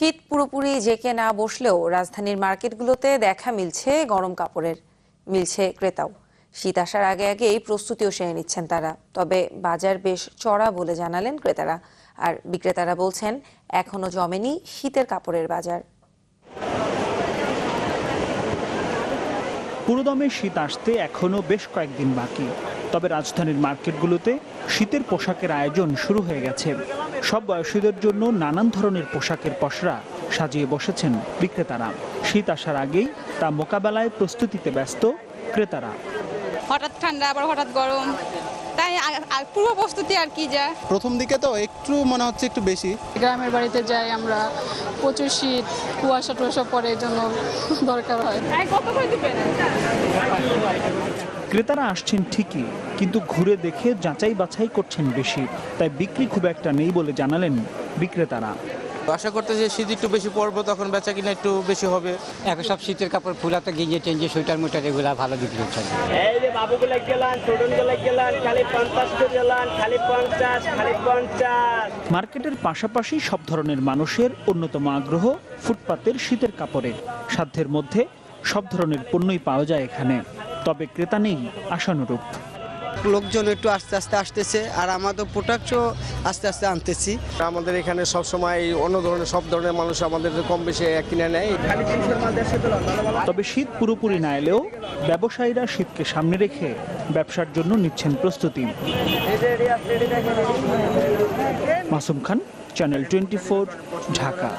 শীত পুরোপুরি জেঁকে না বসলেও রাজধানীর মার্কেটগুলোতে দেখা মিলছে গরম কাপড়ের, মিলছে ক্রেতাও। শীত আসার আগে আগেই প্রস্তুতিও সেরে নিচ্ছেন তারা। তবে বাজার বেশ চড়া বলে জানালেন ক্রেতারা। আর বিক্রেতারা বলছেন এখনো জমেনি শীতের কাপড়ের বাজার। পুরোদমে শীত আসতে এখনো বেশ কয়েকদিন বাকি। তবে রাজধানীর মার্কেটগুলোতে শীতের পোশাকের আয়োজন শুরু হয়ে গেছে। সব বয়সীদের জন্য নানান ধরনের পোশাকের পসরা সাজিয়ে বসেছেন বিক্রেতারা। শীত আসার আগেই তা মোকাবেলায় প্রস্তুতিতে ব্যস্ত ক্রেতারা। হঠাৎ ঠান্ডা আবার হঠাৎ গরম, তাই পূর্ব প্রস্তুতি আর কি। যা প্রথম দিকে তো একটু মনে হচ্ছে একটু বেশি। গ্রামের বাড়িতে যাই আমরা, প্রচুর শীত, কুয়াশা টুয়াশা পরে, এই জন্য দরকার হয়। ক্রেতারা আসছেন ঠিকই, কিন্তু ঘুরে দেখে যাচাই বাছাই করছেন বেশি। তাই বিক্রি খুব একটা নেই বলে জানালেন বিক্রেতারা। আশা করতেছি শীত একটু বেশি পড়বো, তখন বেচা কিনা একটু বেশি হবে। এখন সব শীতের কাপড় ফুলাতে গিয়ে চেঞ্জে সোয়েটার মোটার এগুলা ভালো বিক্রি হচ্ছে। এই যে বাবুগুলা গেলান, ছোটনগুলা গেলান, খালি 50 করে গেলান, খালি 50, খালি 50। মার্কেটের পাশাপাশি সব ধরনের মানুষের অন্যতম আগ্রহ ফুটপাতের শীতের কাপড়ে। সাধ্যের মধ্যে সব ধরনের পণ্যই পাওয়া যায় এখানে। তবে ক্রেতা নেই আশানুরূপ। লোকজন একটু আস্তে আস্তে আসতেছে, আর আমাদের প্রোডাক্টও আস্তে আস্তে আনতেছি। আমাদের এখানে সব সময় অন্য ধরনের সব ধরনের মানুষ আমাদের কম বেশি কিনে নেয়। তবে শীত পুরোপুরি না এলেও ব্যবসায়ীরা শীতকে সামনে রেখে ব্যবসার জন্য নিচ্ছেন প্রস্তুতি। মাসুম খান, চ্যানেল 24, ঢাকা।